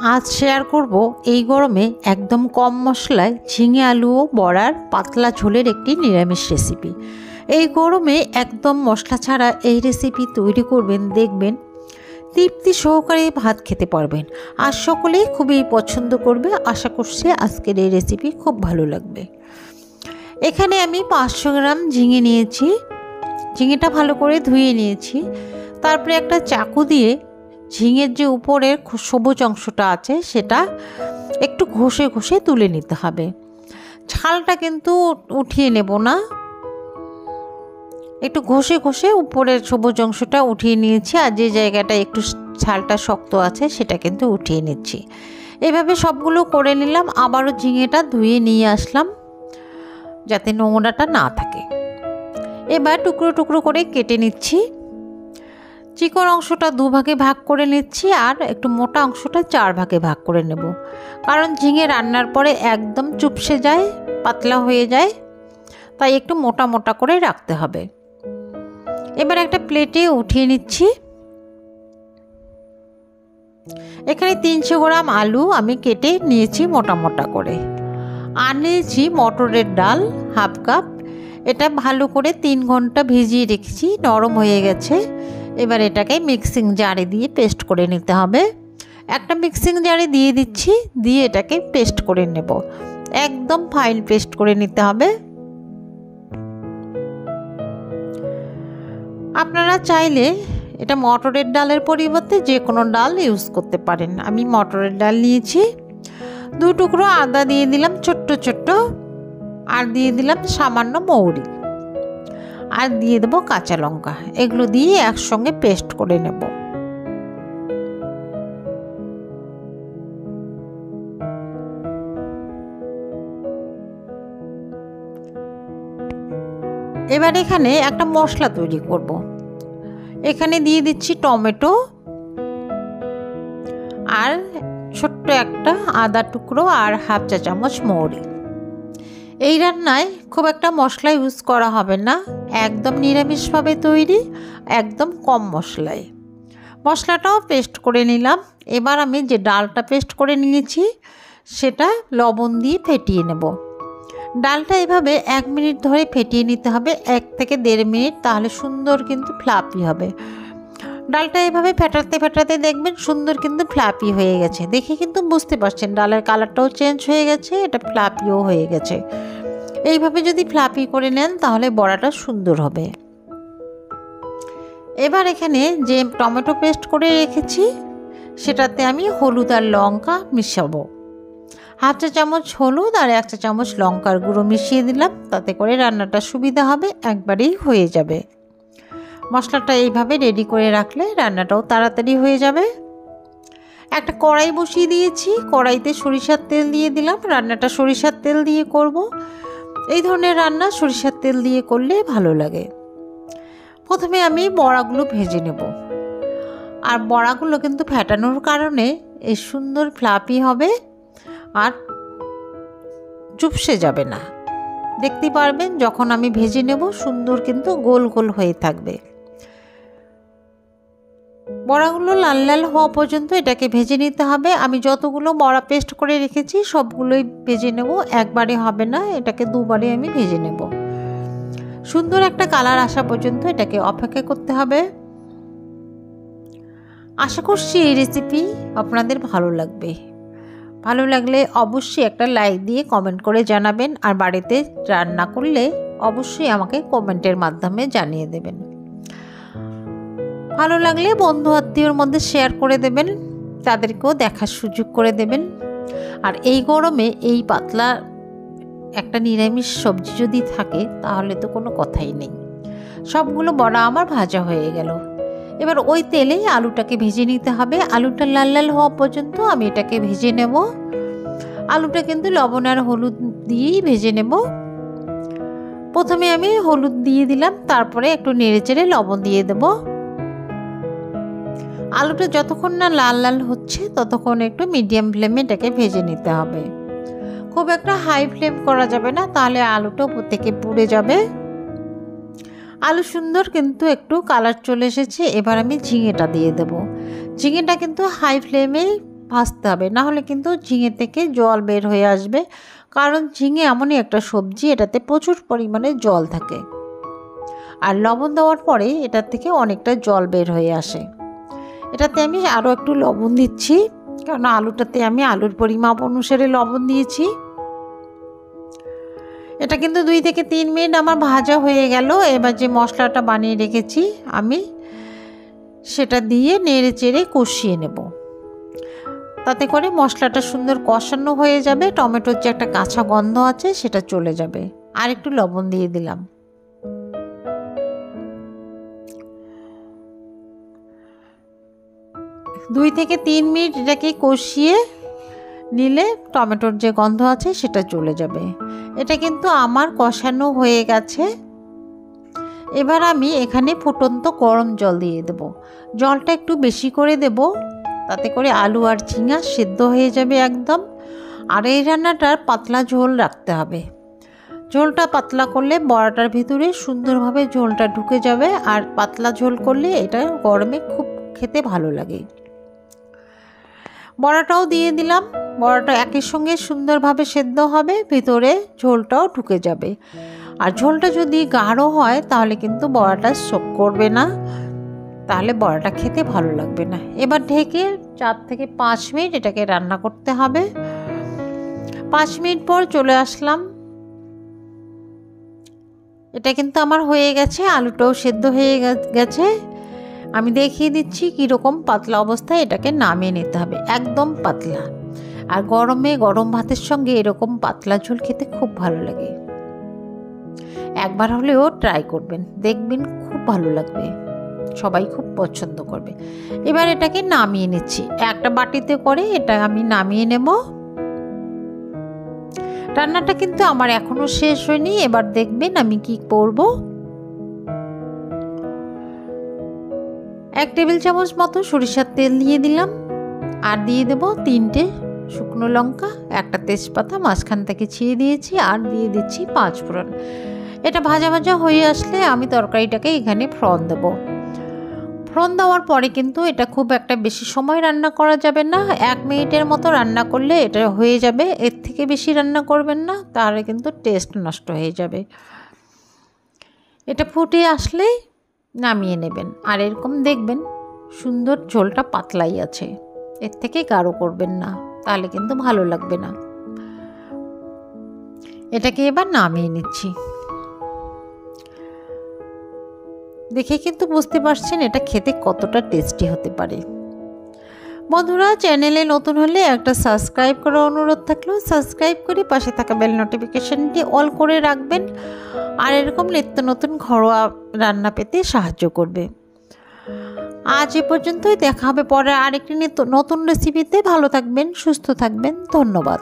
আজ শেয়ার করব এই গরমে একদম কম মশলায় ঝিঙে আলু ও বড়ার পাতলা ঝোলের একটি নিরামিষ রেসিপি। এই গরমে একদম মশলা ছাড়া এই রেসিপি তৈরি করবেন, দেখবেন তৃপ্তি সহকারে ভাত খেতে পারবেন আর সকলেই খুবই পছন্দ করবে। আশা করছি আজকের এই রেসিপি খুব ভালো লাগবে। এখানে আমি 500 গ্রাম ঝিঙে নিয়েছি। ঝিঙেটা ভালো করে ধুয়ে নিয়েছি। তারপরে একটা চাকু দিয়ে ঝিঙের যে উপরের সবুজ অংশটা আছে সেটা একটু ঘষে ঘষে তুলে নিতে হবে। ছালটা কিন্তু উঠিয়ে নেব না, একটু ঘষে ঘষে উপরের সবুজ অংশটা উঠিয়ে নিয়েছি, আর যে জায়গাটা একটু ছালটা শক্ত আছে সেটা কিন্তু উঠিয়ে নিচ্ছি। এভাবে সবগুলো করে নিলাম। আবারও ঝিঙেটা ধুয়ে নিয়ে আসলাম যাতে নোংরাটা না থাকে। এবার টুকরো টুকরো করে কেটে নিচ্ছি। চিকন অংশটা 2 ভাগে ভাগ করে নিচ্ছি আর একটু মোটা অংশটা 4 ভাগে ভাগ করে নেব, কারণ ঝিঙে রান্নার পরে একদম চুপসে যায়, পাতলা হয়ে যায়, তাই একটু মোটা মোটা করে রাখতে হবে। এবার একটা প্লেটে উঠিয়ে নিচ্ছি। এখানে 300 গ্রাম আলু আমি কেটে নিয়েছি মোটা মোটা করে, আর নিয়েছি মটরের ডাল হাফ কাপ। এটা ভালো করে 3 ঘন্টা ভিজিয়ে রেখেছি, নরম হয়ে গেছে। এবার এটাকে মিক্সিং জারে দিয়ে পেস্ট করে নিতে হবে। একটা মিক্সিং জারে দিয়ে দিচ্ছি, দিয়ে এটাকে পেস্ট করে নেব। একদম ফাইন পেস্ট করে নিতে হবে। আপনারা চাইলে এটা মটরের ডালের পরিবর্তে যে কোনো ডাল ইউজ করতে পারেন। আমি মটরের ডাল নিয়েছি। 2 টুকরো আদা দিয়ে দিলাম ছোট্ট ছোট্ট, আর দিয়ে দিলাম সামান্য মৌরি, আর দিয়ে দেবো কাঁচা লঙ্কা। এগুলো দিয়ে একসঙ্গে পেস্ট করে নেব। এবার এখানে একটা মশলা তৈরি করব। এখানে দিয়ে দিচ্ছি টমেটো আর ছোট্ট একটা আদা টুকরো আর হাফ চা চামচ মৌরি। এই রান্নায় খুব একটা মশলা ইউজ করা হবে না, একদম নিরামিষভাবে তৈরি, একদম কম মশলায়। মশলাটাও পেস্ট করে নিলাম। এবার আমি যে ডালটা পেস্ট করে নিয়েছি সেটা লবণ দিয়ে ফেটিয়ে নেব। ডালটা এভাবে 1 মিনিট ধরে ফেটিয়ে নিতে হবে, 1 থেকে 1.5 মিনিট, তাহলে সুন্দর কিন্তু ফ্লাপি হবে। ডালটা এভাবে ফেটাতে ফেটাতে দেখবেন সুন্দর কিন্তু ফ্লাপি হয়ে গেছে। দেখে কিন্তু বুঝতে পারছেন ডালের কালারটাও চেঞ্জ হয়ে গেছে, এটা ফ্লাপিও হয়ে গেছে। এইভাবে যদি ফ্লাপি করে নেন তাহলে বড়াটা সুন্দর হবে। এবার এখানে যে টমেটো পেস্ট করে রেখেছি সেটাতে আমি হলুদ আর লঙ্কা মিশাবো। হাফ চা চামচ হলুদ আর 1 চা চামচ লঙ্কার গুঁড়ো মিশিয়ে দিলাম, তাতে করে রান্নাটা সুবিধা হবে, একবারেই হয়ে যাবে। মশলাটা এইভাবে রেডি করে রাখলে রান্নাটাও তাড়াতাড়ি হয়ে যাবে। একটা কড়াই বসিয়ে দিয়েছি, কড়াইতে সরিষার তেল দিয়ে দিলাম। রান্নাটা সরিষার তেল দিয়ে করব। এই ধরনের রান্না সরিষার তেল দিয়ে করলে ভালো লাগে। প্রথমে আমি বড়াগুলো ভেজে নেব, আর বড়াগুলো কিন্তু ফেটানোর কারণে এই সুন্দর ফ্লাপি হবে আর চুপসে যাবে না। দেখতে পারবেন যখন আমি ভেজে নেব সুন্দর কিন্তু গোল গোল হয়ে থাকবে। বড়াগুলো লাল লাল হওয়া পর্যন্ত এটাকে ভেজে নিতে হবে। আমি যতগুলো বড়া পেস্ট করে রেখেছি সবগুলোই ভেজে নেব, একবারে হবে না, এটাকে 2 বারে আমি ভেজে নেব। সুন্দর একটা কালার আসা পর্যন্ত এটাকে অপেক্ষা করতে হবে। আশা করছি এই রেসিপি আপনাদের ভালো লাগবে। ভালো লাগলে অবশ্যই একটা লাইক দিয়ে কমেন্ট করে জানাবেন, আর বাড়িতে রান্না করলে অবশ্যই আমাকে কমেন্টের মাধ্যমে জানিয়ে দেবেন। ভালো লাগলে বন্ধু আত্মীয়র মধ্যে শেয়ার করে দেবেন, তাদেরকেও দেখার সুযোগ করে দেবেন। আর এই গরমে এই পাতলা একটা নিরামিষ সবজি যদি থাকে তাহলে তো কোনো কথাই নেই। সবগুলো বড়া আমার ভাজা হয়ে গেল। এবার ওই তেলেই আলুটাকে ভেজে নিতে হবে। আলুটা লাল লাল হওয়া পর্যন্ত আমি এটাকে ভেজে নেব। আলুটা কিন্তু লবণ আর হলুদ দিয়েই ভেজে নেব। প্রথমে আমি হলুদ দিয়ে দিলাম, তারপরে একটু নেড়েচেড়ে লবণ দিয়ে দেব। আলুটা যতক্ষণ না লাল লাল হচ্ছে ততক্ষণ একটু মিডিয়াম ফ্লেমে এটাকে ভেজে নিতে হবে। খুব একটা হাই ফ্লেম করা যাবে না, তাহলে আলুটা উপর থেকে পুড়ে যাবে। আলু সুন্দর কিন্তু একটু কালার চলে এসেছে। এবার আমি ঝিঙেটা দিয়ে দেব। ঝিঙেটা কিন্তু হাই ফ্লেমেই ভাজতে হবে, না হলে কিন্তু ঝিঙে থেকে জল বের হয়ে আসবে। কারণ ঝিঙে এমনই একটা সবজি, এটাতে প্রচুর পরিমাণে জল থাকে, আর লবণ দেওয়ার পরে এটার থেকে অনেকটা জল বের হয়ে আসে। এটাতে আমি আরও একটু লবণ দিচ্ছি, কারণ আলুটাতে আমি আলুর পরিমাপ অনুসারে লবণ দিয়েছি। এটা কিন্তু 2 থেকে 3 মিনিট আমার ভাজা হয়ে গেল। এবার যে মশলাটা বানিয়ে রেখেছি আমি, সেটা দিয়ে নেড়ে চেড়ে কষিয়ে নেব। তাতে করে মশলাটা সুন্দর কষানো হয়ে যাবে, টমেটোর যে একটা কাঁচা গন্ধ আছে সেটা চলে যাবে। আর একটু লবণ দিয়ে দিলাম। দুই থেকে 3 মিনিট এটাকে কষিয়ে নিলে টমেটোর যে গন্ধ আছে সেটা চলে যাবে। এটা কিন্তু আমার কষানো হয়ে গেছে। এবার আমি এখানে ফুটন্ত গরম জল দিয়ে দেব। জলটা একটু বেশি করে দেব, তাতে করে আলু আর ঝিঙা সেদ্ধ হয়ে যাবে একদম। আর এই রান্নাটার পাতলা ঝোল রাখতে হবে। ঝোলটা পাতলা করলে বড়াটার ভিতরে সুন্দরভাবে ঝোলটা ঢুকে যাবে, আর পাতলা ঝোল করলে এটা গরমে খুব খেতে ভালো লাগে। বড়াটাও দিয়ে দিলাম। বড়াটা একই সঙ্গে সুন্দরভাবে সেদ্ধ হবে, ভিতরে ঝোলটাও ঢুকে যাবে। আর ঝোলটা যদি গাঢ় হয় তাহলে কিন্তু বড়াটা শোক করবে না, তাহলে বড়াটা খেতে ভালো লাগবে না। এবার ঢেকে 4 থেকে 5 মিনিট এটাকে রান্না করতে হবে। 5 মিনিট পর চলে আসলাম। এটা কিন্তু আমার হয়ে গেছে, আলুটাও সেদ্ধ হয়ে গেছে। আমি দেখিয়ে দিচ্ছি কীরকম পাতলা অবস্থায় এটাকে নামিয়ে নিতে হবে, একদম পাতলা। আর গরমে গরম ভাতের সঙ্গে এরকম পাতলা ঝোল খেতে খুব ভালো লাগে। একবার হলেও ট্রাই করবেন, দেখবেন খুব ভালো লাগবে, সবাই খুব পছন্দ করবে। এবার এটাকে নামিয়ে নিচ্ছি একটা বাটিতে করে, এটা আমি নামিয়ে নেব। রান্নাটা কিন্তু আমার এখনো শেষ হয়নি। এবার দেখবেন আমি কি করব। 1 টেবিল চামচ মতো সরিষার তেল দিয়ে দিলাম, আর দিয়ে দেব 3টে শুকনো লঙ্কা, একটা তেজপাতা মাঝখান থেকে ছিঁড়ে দিয়েছি, আর দিয়ে দিচ্ছি 5 ফোড়ন। এটা ভাজা ভাজা হয়ে আসলে আমি তরকারিটাকে এখানে ফোড়ন দেব। ফোড়ন দেওয়ার পরে কিন্তু এটা খুব একটা বেশি সময় রান্না করা যাবে না, 1 মিনিটের মতো রান্না করলে এটা হয়ে যাবে। এর থেকে বেশি রান্না করবেন না, তাহলে কিন্তু টেস্ট নষ্ট হয়ে যাবে। এটা ফুটে আসলেই নামিয়ে নেবেন। আর এরকম দেখবেন সুন্দর ঝোলটা পাতলাই আছে, এর থেকে গাঢ় করবেন না, তাহলে কিন্তু ভালো লাগবে না। এটাকে এবার নামিয়ে নিচ্ছি। দেখে কিন্তু বুঝতে পারছেন এটা খেতে কতটা টেস্টি হতে পারে। বন্ধুরা, চ্যানেলে নতুন হলে একটা সাবস্ক্রাইব করার অনুরোধ থাকলেও সাবস্ক্রাইব করে পাশে থাকা বেল নোটিফিকেশনটি অল করে রাখবেন, আর এরকম নিত্য নতুন ঘরোয়া রান্না পেতে সাহায্য করবে। আজ এ পর্যন্তই, দেখা হবে পরে আরেকটি নতুন রেসিপিতে। ভালো থাকবেন, সুস্থ থাকবেন, ধন্যবাদ।